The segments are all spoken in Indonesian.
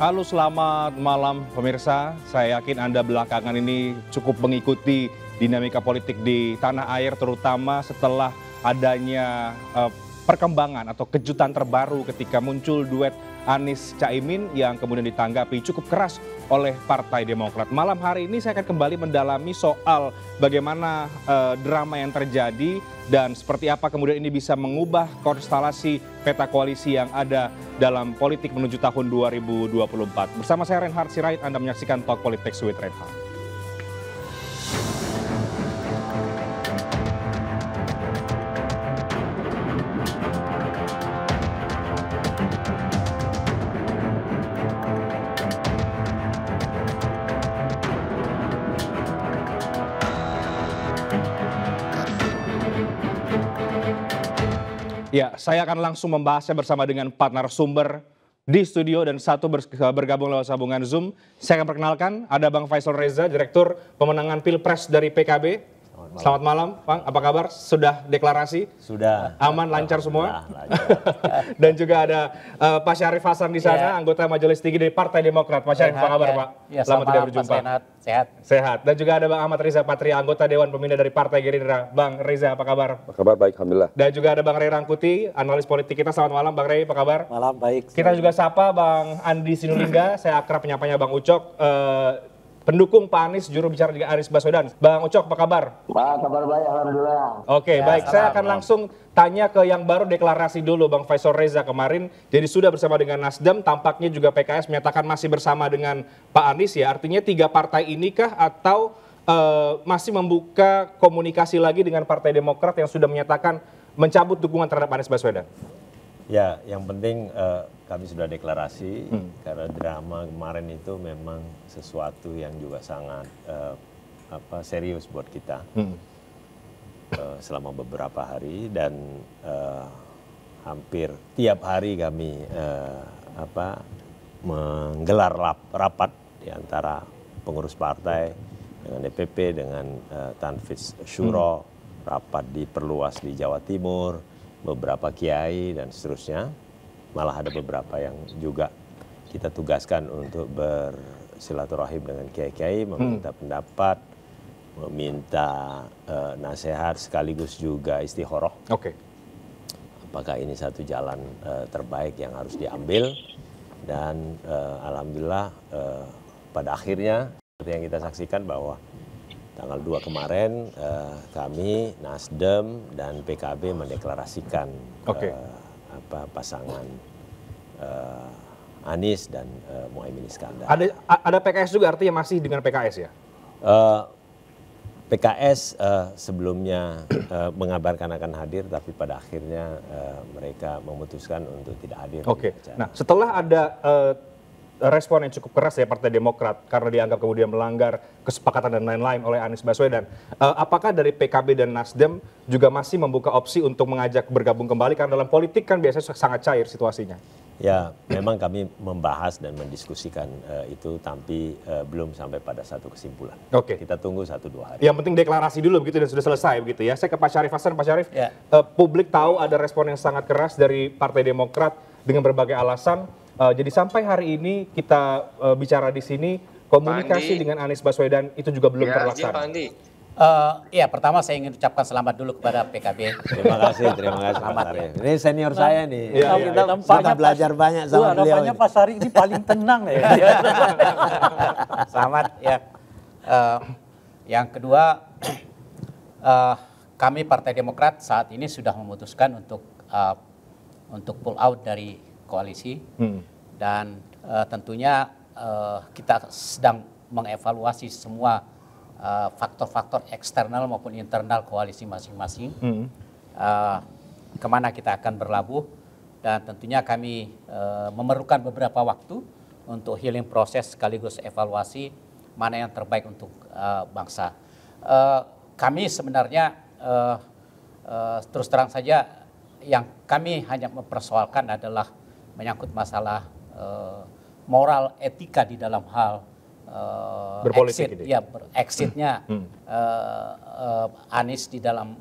Halo, selamat malam pemirsa. Saya yakin Anda belakangan ini cukup mengikuti dinamika politik di tanah air, terutama setelah adanya perkembangan atau kejutan terbaru ketika muncul duet Anies Caimin yang kemudian ditanggapi cukup keras oleh Partai Demokrat. Malam hari ini saya akan kembali mendalami soal bagaimana drama yang terjadi dan seperti apa kemudian ini bisa mengubah konstelasi peta koalisi yang ada dalam politik menuju tahun 2024. Bersama saya Reinhard Sirait, Anda menyaksikan Talk Politics with Reinhard. Ya, saya akan langsung membahasnya bersama dengan empat narasumber di studio dan satu bergabung lewat sambungan Zoom. Saya akan perkenalkan, ada Bang Faisal Reza, Direktur Pemenangan Pilpres dari PKB. Selamat malam, Bang. Apa kabar? Sudah deklarasi? Sudah. Aman, lancar semua? Dan juga ada Pak Syarif Hasan di sana, anggota Majelis Tinggi dari Partai Demokrat. Pak Syarif, apa kabar, Pak? Ya, selamat tidak berjumpa. Sehat. Sehat. Dan juga ada Bang Ahmad Riza Patria, anggota Dewan Pembina dari Partai Gerindra. Bang Riza, apa kabar? Apa kabar? Baik, alhamdulillah. Dan juga ada Bang Ray Rangkuti, analis politik kita. Selamat malam, Bang Ray. Apa kabar? Malam, baik. Kita juga sapa Bang Andi Sinulinga, saya akrab penyapanya Bang Ucok, pendukung Pak Anies, juru bicara juga Anies Baswedan. Bang Ucok, apa kabar? Pak, kabar baik, alhamdulillah. Oke, baik. Saya akan langsung tanya ke yang baru deklarasi dulu, Bang Faisal Reza kemarin. Jadi sudah bersama dengan Nasdem, tampaknya juga PKS menyatakan masih bersama dengan Pak Anies ya. Artinya tiga partai inikah atau masih membuka komunikasi lagi dengan Partai Demokrat yang sudah menyatakan mencabut dukungan terhadap Anies Baswedan? Ya, yang penting kami sudah deklarasi karena drama kemarin itu memang sesuatu yang juga sangat serius buat kita selama beberapa hari dan hampir tiap hari kami menggelar rapat di antara pengurus partai dengan DPP dengan Tanfiz Syuro, rapat diperluas di Jawa Timur, beberapa kiai dan seterusnya, malah ada beberapa yang juga kita tugaskan untuk bersilaturahim dengan kiai-kiai, meminta pendapat, meminta nasihat sekaligus juga istikharah. Oke. Apakah ini satu jalan terbaik yang harus diambil dan alhamdulillah pada akhirnya seperti yang kita saksikan bahwa tanggal 2 kemarin kami Nasdem dan PKB mendeklarasikan pasangan Anies dan Muhaimin Iskandar. Ada PKS juga, artinya masih dengan PKS ya? PKS sebelumnya mengabarkan akan hadir, tapi pada akhirnya mereka memutuskan untuk tidak hadir. Oke. Nah, setelah ada respon yang cukup keras ya Partai Demokrat karena dianggap kemudian melanggar kesepakatan dan lain-lain oleh Anies Baswedan. Apakah dari PKB dan Nasdem juga masih membuka opsi untuk mengajak bergabung kembali karena dalam politik kan biasanya sangat cair situasinya? Ya, memang kami membahas dan mendiskusikan itu, tapi belum sampai pada satu kesimpulan. Oke. Kita tunggu 1-2 hari. Yang penting deklarasi dulu begitu dan sudah selesai begitu ya. Saya ke Pak Syarif Hasan. Pak Syarif, publik tahu ada respon yang sangat keras dari Partai Demokrat dengan berbagai alasan. Jadi sampai hari ini kita bicara di sini komunikasi dengan Anies Baswedan itu juga belum terlaksana. Ya, pertama saya ingin ucapkan selamat dulu kepada PKB. Terima kasih Pak Sarif. Ini senior saya nih. Kita belajar banyak sama beliau. Nampaknya Pak Sarif ini paling tenang ya. Selamat ya. Yang kedua, kami Partai Demokrat saat ini sudah memutuskan untuk pull out dari koalisi dan tentunya kita sedang mengevaluasi semua faktor-faktor eksternal maupun internal koalisi masing-masing, kemana kita akan berlabuh, dan tentunya kami memerlukan beberapa waktu untuk healing proses sekaligus evaluasi mana yang terbaik untuk bangsa. Kami sebenarnya terus terang saja yang kami hanya mempersoalkan adalah menyangkut masalah moral etika di dalam hal exitnya Anies di dalam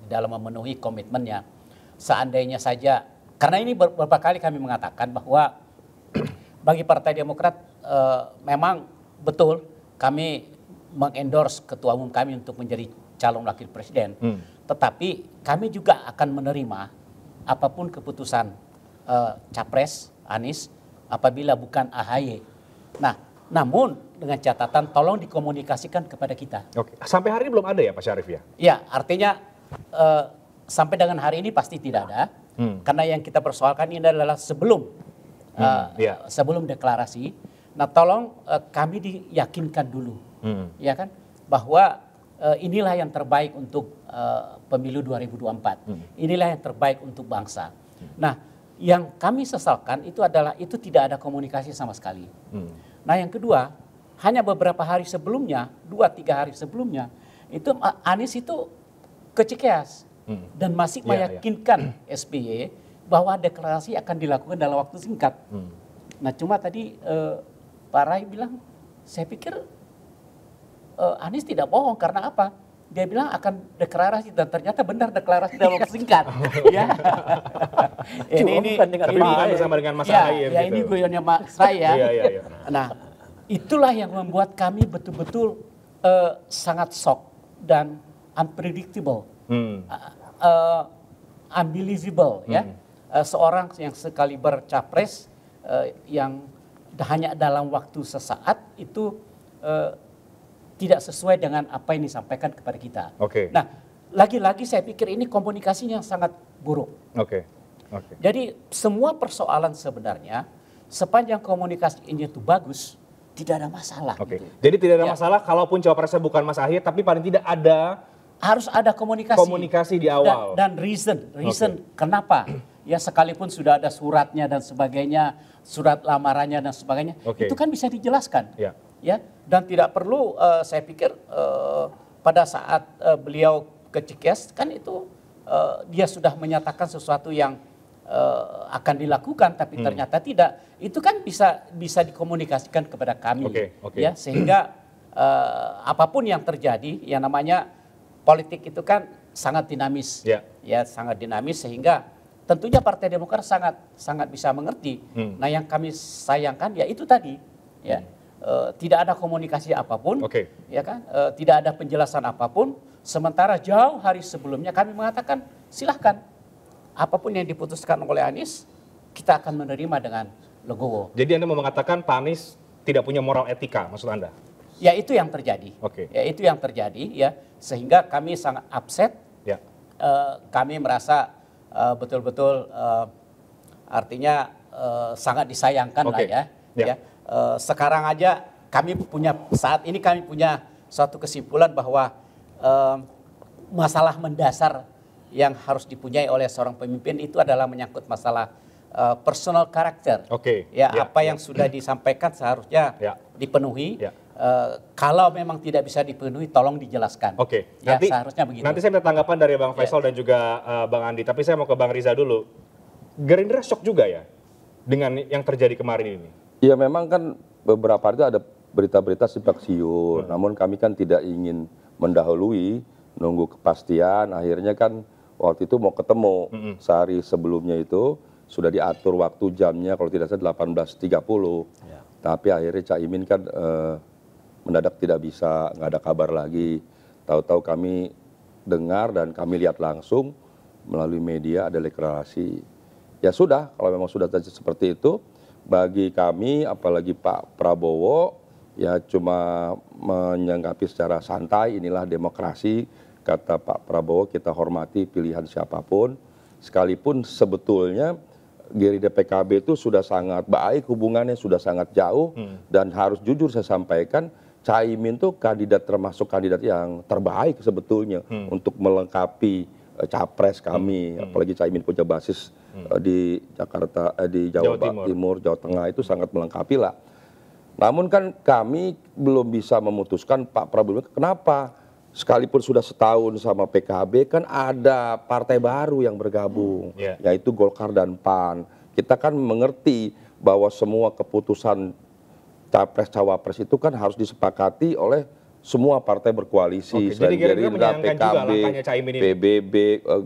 memenuhi komitmennya. Seandainya saja, karena ini beberapa kali kami mengatakan bahwa bagi Partai Demokrat memang betul kami mengendorse ketua umum kami untuk menjadi calon wakil presiden. Tetapi kami juga akan menerima apapun keputusan Capres Anies apabila bukan AHY. Nah, namun dengan catatan tolong dikomunikasikan kepada kita. Oke. Sampai hari ini belum ada ya Pak Syarif ya? Ya, artinya sampai dengan hari ini pasti tidak ada. Karena yang kita persoalkan ini adalah sebelum sebelum deklarasi. Nah, tolong kami diyakinkan dulu, ya kan, bahwa inilah yang terbaik untuk pemilu 2024. Inilah yang terbaik untuk bangsa. Nah, yang kami sesalkan itu adalah itu tidak ada komunikasi sama sekali. Nah, yang kedua, hanya beberapa hari sebelumnya, 2-3 hari sebelumnya, itu Anies itu ke Cikeas dan masih meyakinkan SBY bahwa deklarasi akan dilakukan dalam waktu singkat. Nah, cuma tadi Pak Rai bilang, saya pikir Anies tidak bohong karena apa? Dia bilang akan deklarasi dan ternyata benar deklarasi dalam waktu singkat. Ya. ini bersama dengan Mas Ahaye. Ya, ini guyonnya Mas Rai ya. Nah, itulah yang membuat kami betul-betul sangat shock dan unpredictable, unbelievable ya. Seorang yang sekaliber capres yang hanya dalam waktu sesaat itu tidak sesuai dengan apa yang disampaikan kepada kita. Nah, lagi-lagi saya pikir ini komunikasinya sangat buruk. Jadi semua persoalan sebenarnya sepanjang komunikasi ini itu bagus, tidak ada masalah. Gitu. Jadi tidak ada masalah kalaupun cawapresnya bukan Mas Ahaye, tapi paling tidak harus ada komunikasi di awal dan reason kenapa. Ya, sekalipun sudah ada suratnya dan sebagainya, surat lamarannya dan sebagainya, itu kan bisa dijelaskan. Ya, dan tidak perlu saya pikir pada saat beliau ke Cikeas kan itu dia sudah menyatakan sesuatu yang akan dilakukan tapi ternyata tidak. Itu kan bisa dikomunikasikan kepada kami. Ya, sehingga apapun yang terjadi, yang namanya politik itu kan sangat dinamis. Ya, sangat dinamis sehingga tentunya Partai Demokrat sangat bisa mengerti. Nah, yang kami sayangkan ya itu tadi, ya. Tidak ada komunikasi apapun, ya kan? Tidak ada penjelasan apapun. Sementara jauh hari sebelumnya kami mengatakan silahkan apapun yang diputuskan oleh Anies kita akan menerima dengan legowo. Jadi Anda mau mengatakan Pak Anies tidak punya moral etika, maksud Anda? Ya, itu yang terjadi. Ya, itu yang terjadi, ya, sehingga kami sangat upset. Kami merasa betul-betul artinya sangat disayangkan lah ya. Sekarang aja saat ini kami punya suatu kesimpulan bahwa masalah mendasar yang harus dipunyai oleh seorang pemimpin itu adalah menyangkut masalah personal karakter. Apa yang sudah disampaikan seharusnya dipenuhi. Kalau memang tidak bisa dipenuhi, tolong dijelaskan. Seharusnya begitu. Nanti saya minta tanggapan dari Bang Faisal dan juga Bang Andi. Tapi saya mau ke Bang Riza dulu. Gerindra shock juga ya dengan yang terjadi kemarin ini? Ya, memang kan beberapa hari itu ada berita-berita simpang siur. Namun kami kan tidak ingin mendahului, nunggu kepastian. Akhirnya kan waktu itu mau ketemu sehari sebelumnya itu sudah diatur waktu jamnya kalau tidak salah 18.30. Tapi akhirnya Caimin kan mendadak tidak bisa, nggak ada kabar lagi. Tahu-tahu kami dengar dan kami lihat langsung melalui media ada deklarasi. Ya sudah, kalau memang sudah seperti itu, bagi kami apalagi Pak Prabowo ya cuma menyanggapi secara santai, inilah demokrasi, kata Pak Prabowo, kita hormati pilihan siapapun. Sekalipun sebetulnya Gerindra PKB itu sudah sangat baik, hubungannya sudah sangat jauh, dan harus jujur saya sampaikan, Caimin itu termasuk kandidat yang terbaik sebetulnya untuk melengkapi capres kami, apalagi Caimin punya basis di Jakarta, di Jawa Timur, Jawa Tengah, itu sangat melengkapi lah. Namun kan kami belum bisa memutuskan Pak Prabowo kenapa, sekalipun sudah setahun sama PKB kan ada partai baru yang bergabung, yaitu Golkar dan PAN. Kita kan mengerti bahwa semua keputusan capres-cawapres itu kan harus disepakati oleh semua partai berkoalisi, jadi Gerindra PKB, PBB,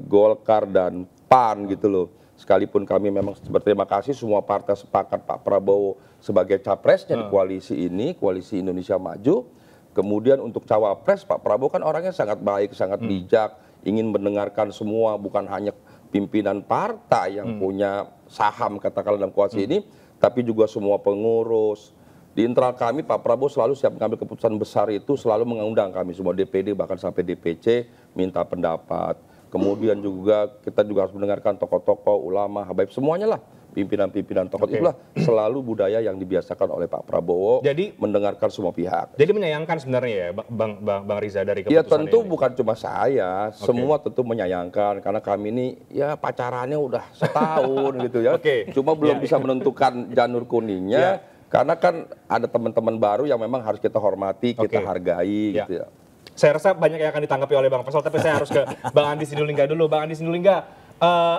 Golkar dan PAN gitu loh. sekalipun kami memang berterima kasih semua partai sepakat Pak Prabowo sebagai capresnya di koalisi ini, Koalisi Indonesia Maju. Kemudian untuk cawapres, Pak Prabowo kan orangnya sangat baik, sangat bijak, ingin mendengarkan semua, bukan hanya pimpinan partai yang punya saham katakanlah dalam koalisi ini, tapi juga semua pengurus. Di internal kami Pak Prabowo selalu siap mengambil keputusan besar itu, selalu mengundang kami semua DPD bahkan sampai DPC minta pendapat. Kemudian juga kita juga harus mendengarkan tokoh-tokoh, ulama, habaib, semuanya lah. Pimpinan-pimpinan tokoh itulah selalu budaya yang dibiasakan oleh Pak Prabowo, Jadi mendengarkan semua pihak. Jadi menyayangkan sebenarnya ya Bang Riza dari Ya keputusan tentu ini. bukan cuma saya, semua tentu menyayangkan karena kami ini ya pacarannya udah setahun gitu ya. Cuma belum bisa menentukan janur kuningnya karena kan ada teman-teman baru yang memang harus kita hormati, kita hargai gitu ya. Saya rasa banyak yang akan ditanggapi oleh Bang Faisal, tapi saya harus ke Bang Andi Sindulingga dulu. Bang Andi Sindulingga,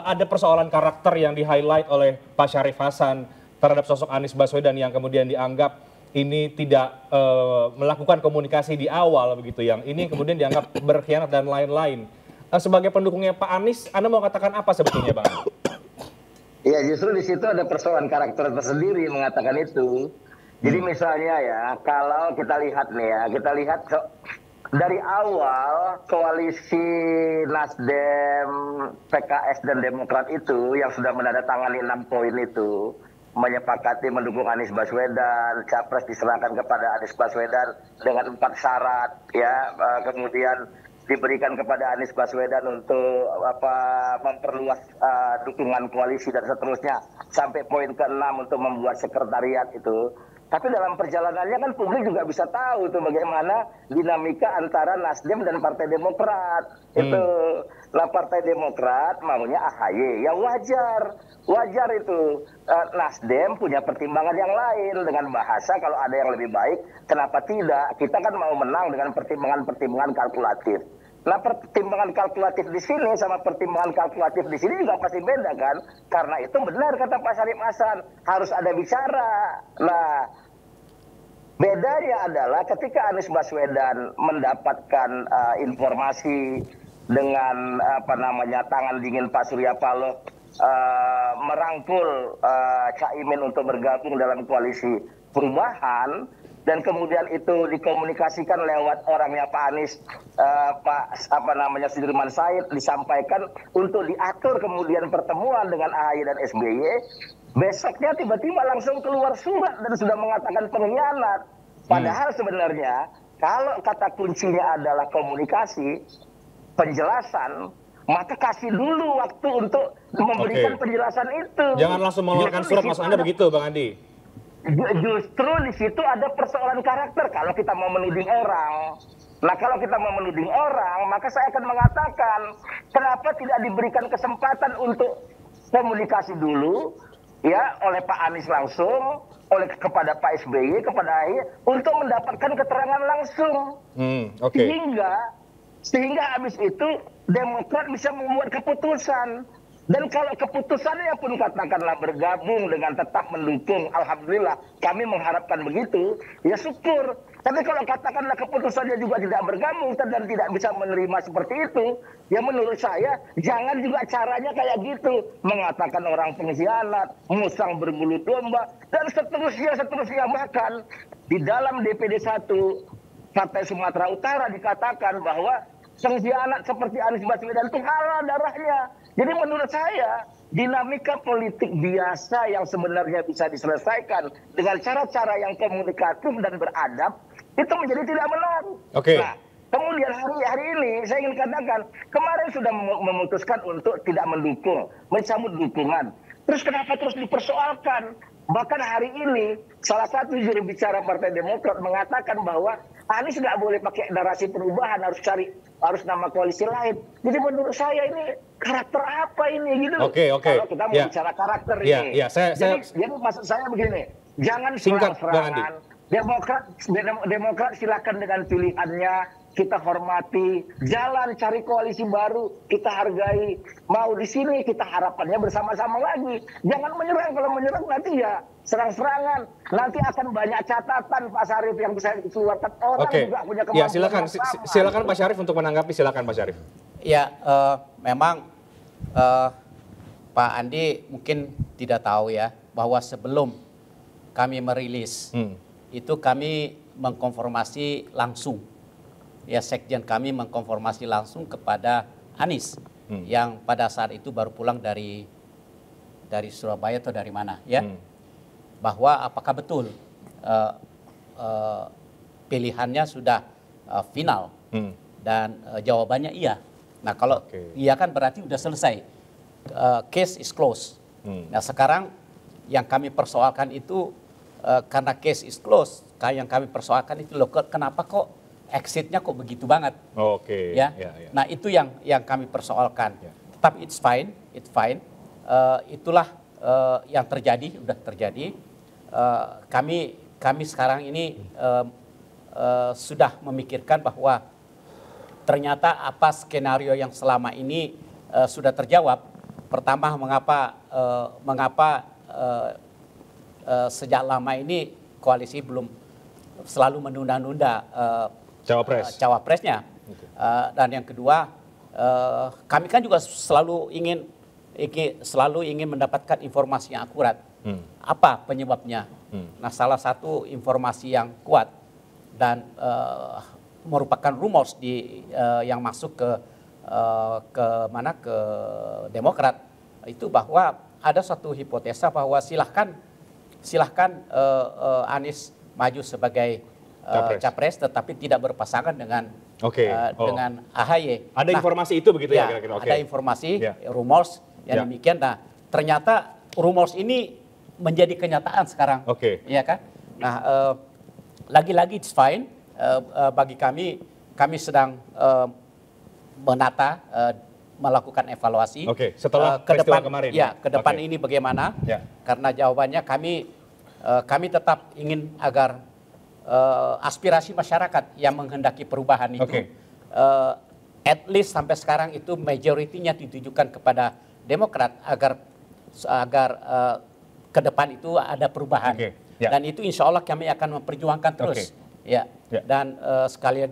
ada persoalan karakter yang di-highlight oleh Pak Syarif Hasan terhadap sosok Anies Baswedan yang kemudian dianggap ini tidak melakukan komunikasi di awal begitu, yang ini kemudian dianggap berkhianat dan lain-lain. Sebagai pendukungnya Pak Anies, Anda mau katakan apa sebetulnya Bang? Ya justru di situ ada persoalan karakter tersendiri mengatakan itu. Jadi misalnya ya, kalau kita lihat nih ya, dari awal koalisi Nasdem, PKS dan Demokrat itu yang sudah menandatangani 6 poin itu menyepakati mendukung Anies Baswedan, capres diserahkan kepada Anies Baswedan dengan 4 syarat ya, kemudian diberikan kepada Anies Baswedan untuk memperluas dukungan koalisi dan seterusnya sampai poin ke-6 untuk membuat sekretariat itu. Tapi dalam perjalanannya kan publik juga bisa tahu tuh bagaimana dinamika antara Nasdem dan Partai Demokrat. Itu lah Partai Demokrat maunya AHY, ya wajar itu. Nasdem punya pertimbangan yang lain dengan bahasa kalau ada yang lebih baik, kenapa tidak? Kita kan mau menang dengan pertimbangan-pertimbangan kalkulatif. Nah pertimbangan kalkulatif di sini sama pertimbangan kalkulatif di sini juga pasti beda kan? Karena itu benar kata Pak Syarif Hasan, harus ada bicara. Nah bedanya adalah ketika Anies Baswedan mendapatkan informasi dengan tangan dingin Pak Surya Paloh merangkul Caimin untuk bergabung dalam koalisi perubahan. Dan kemudian itu dikomunikasikan lewat orangnya Pak Anies, Sudirman Said, disampaikan untuk diatur kemudian pertemuan dengan AHY dan SBY. Besoknya tiba-tiba langsung keluar surat dan sudah mengatakan pengkhianat. Padahal sebenarnya kalau kata kuncinya adalah komunikasi, penjelasan, maka kasih dulu waktu untuk memberikan penjelasan itu. Jangan langsung mengeluarkan surat, maksud Anda begitu Bang Andi? Justru di situ ada persoalan karakter kalau kita mau menuding orang. Nah kalau kita mau menuding orang, maka saya akan mengatakan kenapa tidak diberikan kesempatan untuk komunikasi dulu ya oleh Pak Anies langsung, kepada Pak SBY, kepada AHY untuk mendapatkan keterangan langsung. Sehingga habis itu Demokrat bisa membuat keputusan. Dan kalau keputusannya pun katakanlah bergabung dengan tetap mendukung, alhamdulillah kami mengharapkan begitu, ya syukur. Tapi kalau katakanlah keputusannya juga tidak bergabung dan tidak bisa menerima seperti itu, ya menurut saya jangan juga caranya kayak gitu. Mengatakan orang pengkhianat, musang berbulu domba, dan seterusnya. Bahkan di dalam DPD 1 Partai Sumatera Utara dikatakan bahwa pengkhianat seperti Anies Baswedan itu halal darahnya. Jadi menurut saya dinamika politik biasa yang sebenarnya bisa diselesaikan dengan cara-cara yang komunikatif dan beradab itu menjadi tidak benar. Nah, kemudian hari ini saya ingin katakan kemarin sudah memutuskan untuk tidak mendukung, mencabut dukungan. Terus kenapa terus dipersoalkan? Bahkan hari ini salah satu juru bicara Partai Demokrat mengatakan bahwa Anies nggak boleh pakai narasi perubahan, harus nama koalisi lain. Jadi menurut saya ini karakter apa ini gitu? Kalau kita mau bicara karakter ini. Jadi maksud saya begini, jangan serang-serangan. Demokrat silakan dengan pilihannya, kita hormati, jalan cari koalisi baru, kita hargai. Mau di sini kita harapannya bersama-sama lagi. Jangan menyerang, kalau menyerang nanti ya serang-serangan. Nanti akan banyak catatan Pak Syarif yang bisa dikeluarkan orang juga punya kemampuan. Ya silakan Pak Syarif untuk menanggapi, silakan Pak Syarif. Ya memang Pak Andi mungkin tidak tahu ya bahwa sebelum kami merilis itu kami mengkonfirmasi langsung, ya sekjen kami mengkonfirmasi langsung kepada Anies yang pada saat itu baru pulang dari Surabaya atau dari mana ya, bahwa apakah betul pilihannya sudah final dan jawabannya iya. Nah kalau iya kan berarti sudah selesai, case is closed. Nah sekarang yang kami persoalkan itu karena case is closed, yang kami persoalkan itu loh, kenapa kok exitnya kok begitu banget? Ya. Nah itu yang kami persoalkan. Tapi it's fine. Itulah yang terjadi, sudah terjadi. Kami sekarang ini sudah memikirkan bahwa ternyata apa skenario yang selama ini sudah terjawab. Pertama, mengapa sejak lama ini koalisi belum selalu menunda-nunda cawapresnya. Dan yang kedua, kami kan juga selalu ingin mendapatkan informasi yang akurat. Apa penyebabnya? Nah, salah satu informasi yang kuat dan merupakan rumors yang masuk ke Demokrat itu bahwa ada satu hipotesa bahwa silahkan Anies maju sebagai capres, tetapi tidak berpasangan dengan AHY. Ada informasi itu begitu ya kira-kira? Ada informasi, rumors yang demikian. Nah, ternyata rumors ini menjadi kenyataan sekarang, ya kan? Nah, lagi-lagi it's fine. Bagi kami sedang menata, melakukan evaluasi. Setelah ke peristiwa depan, kemarin. Ya, ke depan ini bagaimana? Karena jawabannya kami tetap ingin agar aspirasi masyarakat yang menghendaki perubahan itu, at least sampai sekarang itu majoritinya ditujukan kepada Demokrat agar ke depan itu ada perubahan. Dan itu insya Allah kami akan memperjuangkan terus. Dan sekali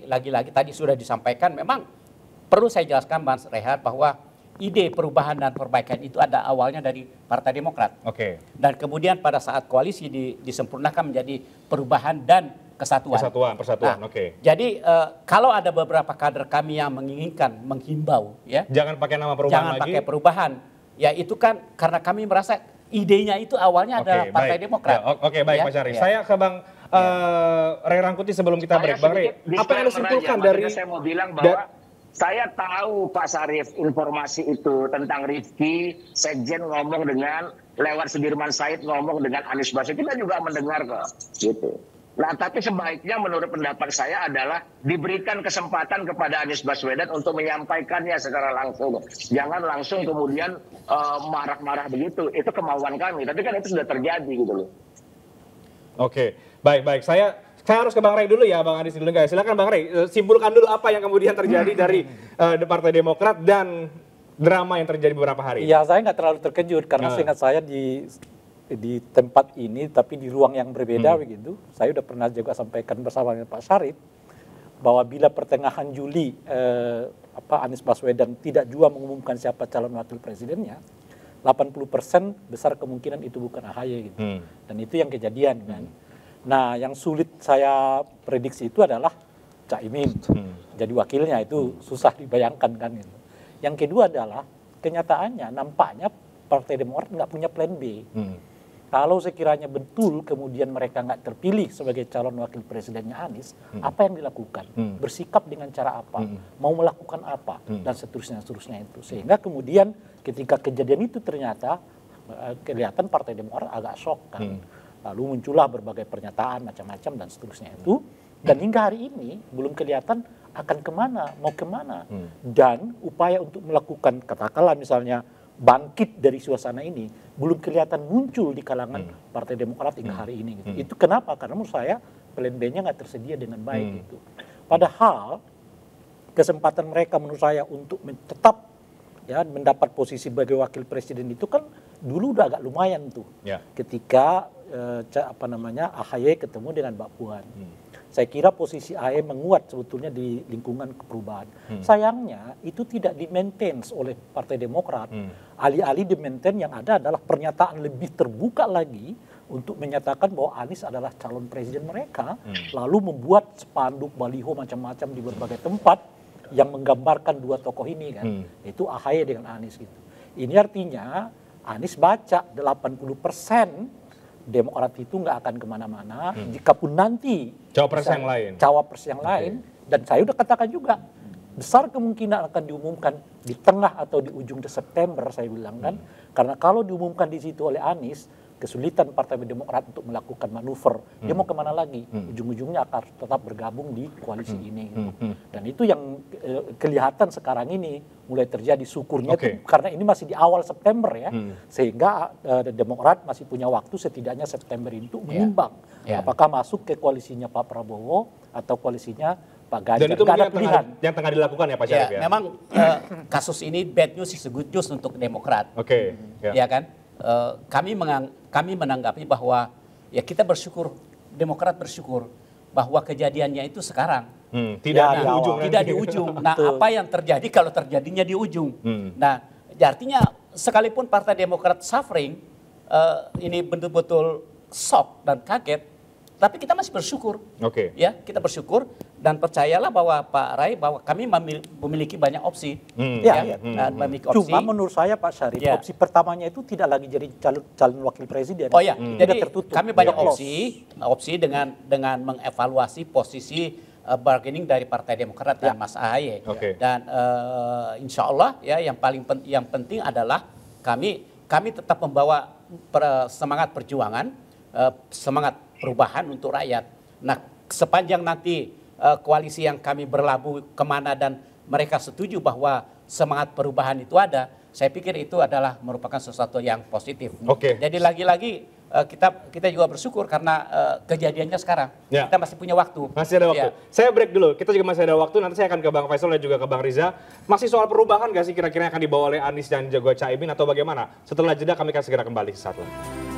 lagi tadi sudah disampaikan, memang perlu saya jelaskan Mas Rehat bahwa ide perubahan dan perbaikan itu ada awalnya dari Partai Demokrat. Dan kemudian pada saat koalisi disempurnakan menjadi perubahan dan kesatuan. Persatuan. Jadi kalau ada beberapa kader kami yang menghimbau, ya, jangan pakai nama perubahan jangan pakai perubahan. Ya itu kan karena kami merasa idenya itu awalnya adalah Partai Demokrat. Baik Pak Syarif. Saya ke Bang Ray Rangkuti sebelum kita break. Bang Ray, apa yang Anda simpulkan dari... Saya mau bilang bahwa saya tahu Pak Syarif informasi itu tentang Rifki, Sekjen ngomong dengan lewat Sudirman Said ngomong dengan Anies Baswedan, kita juga mendengar kok, gitu. Nah, tapi sebaiknya menurut pendapat saya adalah diberikan kesempatan kepada Anies Baswedan untuk menyampaikannya secara langsung. Jangan langsung kemudian marah-marah begitu. Itu kemauan kami. Tapi kan itu sudah terjadi gitu loh. Baik. Saya harus ke Bang Ray dulu ya, Bang Anies dulu guys. Silakan Bang Ray, simpulkan dulu apa yang kemudian terjadi dari Partai Demokrat dan drama yang terjadi beberapa hari. Ya, saya nggak terlalu terkejut karena seingat saya di tempat ini tapi di ruang yang berbeda begitu. Saya udah pernah juga sampaikan bersama dengan Pak Syarif bahwa bila pertengahan Juli Anies Baswedan tidak juga mengumumkan siapa calon wakil presidennya, 80% besar kemungkinan itu bukan AHY gitu. Dan itu yang kejadian kan. Nah, yang sulit saya prediksi itu adalah Caimin jadi wakilnya, itu susah dibayangkan kan gitu. Yang kedua adalah kenyataannya nampaknya Partai Demokrat nggak punya plan B. Kalau sekiranya betul kemudian mereka nggak terpilih sebagai calon wakil presidennya Anies, apa yang dilakukan? Bersikap dengan cara apa? Mau melakukan apa? Dan seterusnya itu. Sehingga kemudian ketika kejadian itu ternyata kelihatan Partai Demokrat agak shock kan. Lalu muncullah berbagai pernyataan macam-macam dan seterusnya itu. Dan hingga hari ini belum kelihatan akan kemana, mau kemana. Dan upaya untuk melakukan katakanlah misalnya bangkit dari suasana ini belum kelihatan muncul di kalangan Partai Demokrat hingga hari ini gitu. Itu kenapa? Karena menurut saya plan B-nya nggak tersedia dengan baik gitu. Padahal kesempatan mereka menurut saya untuk tetap ya mendapat posisi sebagai wakil presiden itu kan dulu udah agak lumayan tuh. Ketika AHY ketemu dengan Mbak Puan. saya kira posisi AHY menguat sebetulnya di lingkungan perubahan. Sayangnya itu tidak di-maintain oleh Partai Demokrat. Alih-alih di-maintain yang ada adalah pernyataan lebih terbuka lagi untuk menyatakan bahwa Anies adalah calon presiden mereka, lalu membuat spanduk baliho macam-macam di berbagai tempat yang menggambarkan dua tokoh ini kan, yaitu AHY dengan Anies gitu. Ini artinya Anies baca 80% Demokrat itu nggak akan kemana-mana, jikapun nanti Cawapres yang lain. Cawapres yang lain, dan saya udah katakan juga besar kemungkinan akan diumumkan di tengah atau di ujung September saya bilang kan, karena kalau diumumkan di situ oleh Anies, kesulitan Partai Demokrat untuk melakukan manuver, dia mau kemana lagi, ujung-ujungnya akan tetap bergabung di koalisi ini. Gitu. Dan itu yang kelihatan sekarang ini mulai terjadi syukurnya itu, karena ini masih di awal September ya, sehingga Demokrat masih punya waktu setidaknya September itu menimbang apakah masuk ke koalisinya Pak Prabowo atau koalisinya Pak Ganjar. Dan itu mungkin yang tengah dilakukan ya Pak Syarif ya? Memang kasus ini bad news is good news untuk Demokrat. Ya kan? Kami menanggapi bahwa ya kita bersyukur, Demokrat bersyukur bahwa kejadiannya itu sekarang. Tidak di ujung. Tidak di ujung. Nah, apa yang terjadi kalau terjadinya di ujung? Nah, artinya sekalipun Partai Demokrat suffering, ini betul-betul shock dan kaget, tapi kita masih bersyukur. Ya, kita bersyukur dan percayalah bahwa Pak Rai bahwa kami memiliki banyak opsi. Memiliki opsi. Cuma menurut saya Pak Syarif, opsi pertamanya itu tidak lagi jadi calon wakil presiden. Oh ya, jadi tertutup. Kami banyak opsi dengan mengevaluasi posisi bargaining dari Partai Demokrat dan Mas AHY. Dan insya Allah ya yang penting adalah kami tetap membawa semangat perjuangan, semangat perubahan untuk rakyat. Nah, sepanjang nanti koalisi yang kami berlabuh kemana dan mereka setuju bahwa semangat perubahan itu ada, saya pikir itu adalah merupakan sesuatu yang positif. Jadi lagi-lagi kita juga bersyukur karena kejadiannya sekarang. Kita masih punya waktu. Masih ada waktu. Saya break dulu. Kita juga masih ada waktu. Nanti saya akan ke Bang Faisal dan juga ke Bang Riza. Masih soal perubahan nggak sih kira-kira akan dibawa oleh Anies dan juga Caimin atau bagaimana? Setelah jeda kami akan segera kembali sesaat lagi.